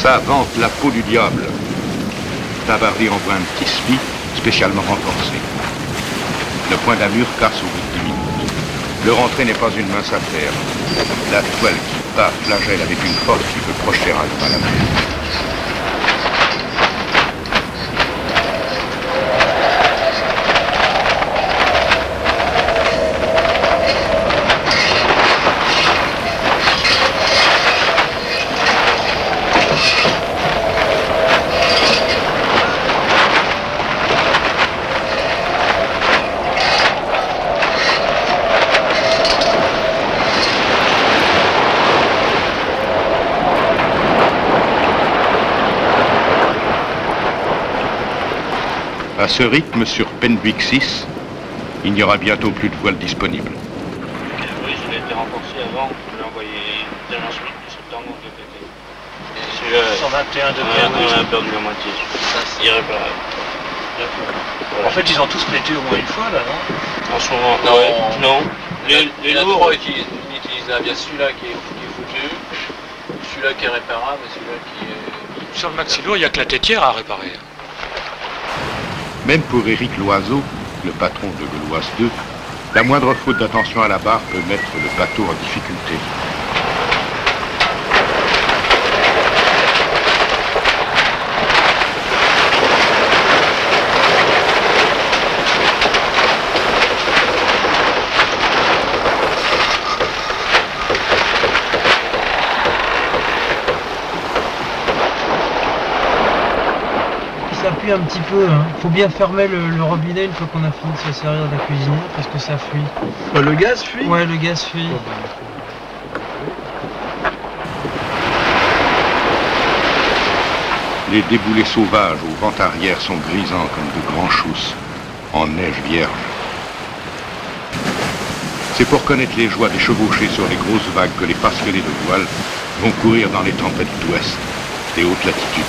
Ça vante la peau du diable. Tabarly envoie un petit spi spécialement renforcé. Le point d'amure casse au bout de 10 minutes. Le rentré n'est pas une mince affaire. La toile qui bat flagelle avec une force qui peut projeter à la mer. À ce rythme, sur Penwick 6, il n'y aura bientôt plus de voiles disponibles. Oui, je l'ai été renforcé avant. Je l'ai envoyé dernière semaine de septembre de pété. Celui-là, 121 degrés. on a perdu la moitié. Irréparable. En fait, ils ont tous pété au moins une fois, là, non? En ce moment, non. Les lourds, trois utilisent bien celui-là qui est foutu, celui-là qui est réparable et celui-là qui est... Sur le maxi lourd, il n'y a que la tétière à réparer. Même pour Éric Loiseau, le patron de Gauloise 2, la moindre faute d'attention à la barre peut mettre le bateau en difficulté. Ça pue un petit peu, hein. Faut bien fermer le robinet une fois qu'on a fini de se servir de la cuisinière parce que ça fuit. Le gaz fuit? Ouais, le gaz fuit. Les déboulés sauvages au vent arrière sont grisants comme de grands chousses, en neige vierge. C'est pour connaître les joies des chevauchés sur les grosses vagues que les passionnés de voile vont courir dans les tempêtes d'ouest, des hautes latitudes.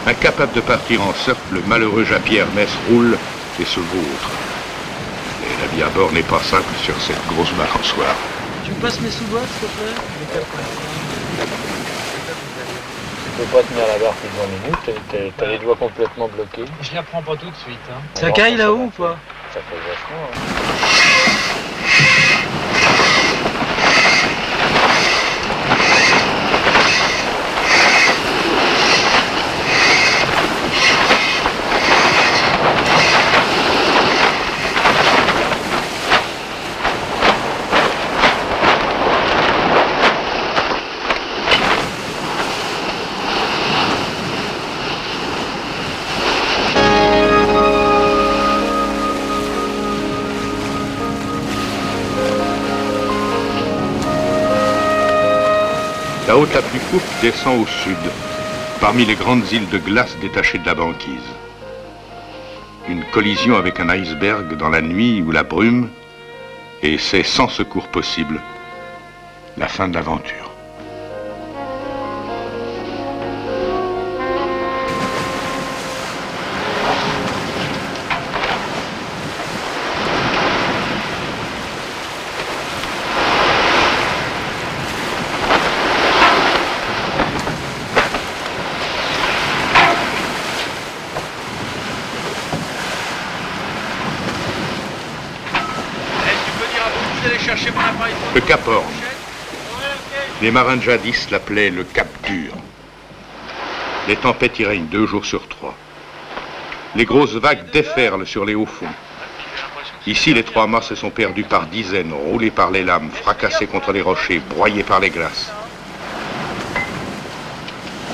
Incapable de partir en surf, le malheureux Japy Hermès roule et se vautre. Et la vie à bord n'est pas simple sur cette grosse balançoire. Tu me passes mes sous-boîtes, s'il te plaît? Tu peux pas tenir la barre plus de 20 minutes, t'as les doigts complètement bloqués. Je la prends pas tout de suite. Hein. Ça caille là-haut ou pas? Ça fait vachement. Hein. La haute la plus courte descend au sud, parmi les grandes îles de glace détachées de la banquise. Une collision avec un iceberg dans la nuit ou la brume, et c'est sans secours possible la fin de l'aventure. Le Cap Horn. Les marins de jadis l'appelaient le Cap Dur. Les tempêtes y règnent 2 jours sur 3. Les grosses vagues déferlent sur les hauts fonds. Ici, les 3 mâts se sont perdus par dizaines, roulés par les lames, fracassés contre les rochers, broyés par les glaces.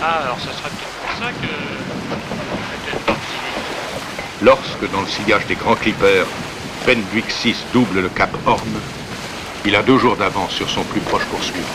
Ah, alors ça serait peut-être pour ça que... Lorsque, dans le sillage des grands clippers, Fenwick 6 double le cap Horn, il a 2 jours d'avance sur son plus proche poursuivant.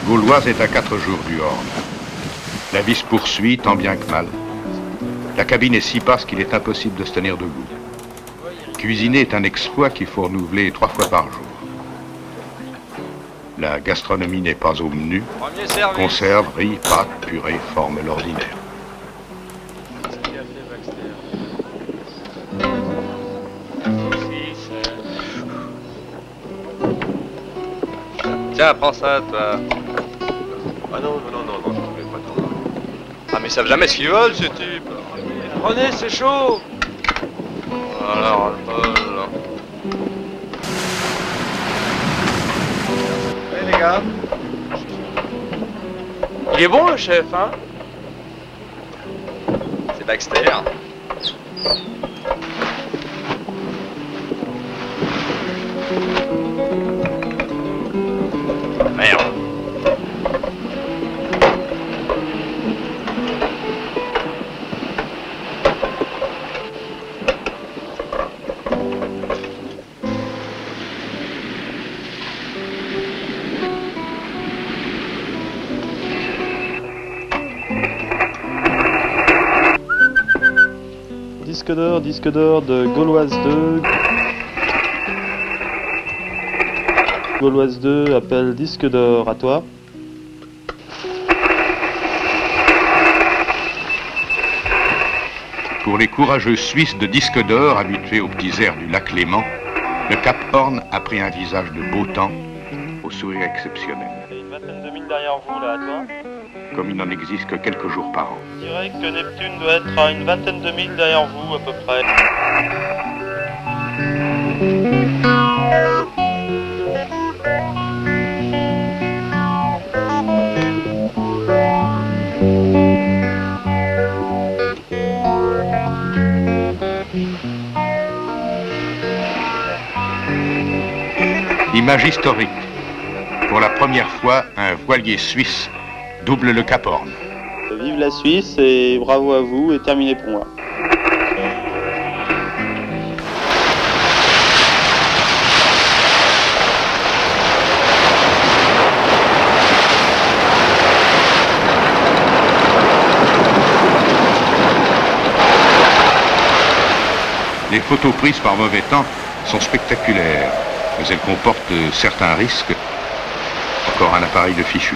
Gauloise est à 4 jours du Horn. La vie se poursuit tant bien que mal. La cabine est si basse qu'il est impossible de se tenir debout. Cuisiner est un exploit qu'il faut renouveler 3 fois par jour. La gastronomie n'est pas au menu. Conserves, riz, pâtes, purées forment l'ordinaire. Tiens, prends ça, toi. Ah non, je voulais pas trop. Ah, mais ils savent jamais ce qu'ils veulent, ce type. Prenez, c'est chaud. Voilà, ras-le-bol. Allez les gars. Il est bon, le chef, hein? C'est Baxter. Merde. Disque d'or de Gauloise 2. Gauloise 2 appelle disque d'or à toi. Pour les courageux Suisses de disque d'or habitués aux petits airs du lac Léman, le cap Horn a pris un visage de beau temps, au sourire exceptionnel. Une vingtaine de milles derrière vous là à toi. Comme il n'en existe que quelques jours par an. Je dirais que Neptune doit être à une vingtaine de milles derrière vous à peu près. Image historique. Pour la première fois, un voilier suisse double le cap Horn. Vive la Suisse et bravo à vous et terminé pour moi. Les photos prises par mauvais temps sont spectaculaires, mais elles comportent certains risques. Encore un appareil de fichu.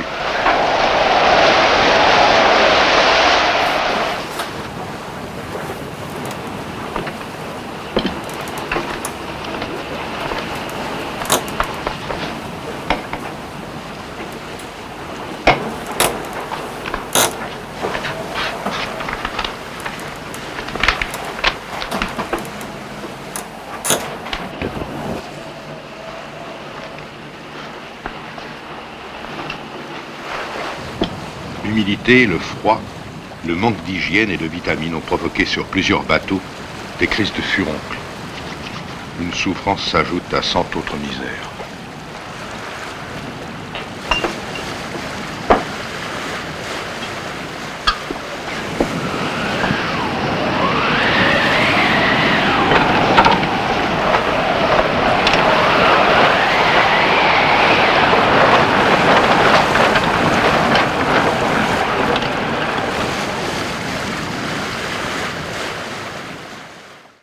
L'humidité, le froid, le manque d'hygiène et de vitamines ont provoqué sur plusieurs bateaux des crises de furoncle. Une souffrance s'ajoute à 100 autres misères.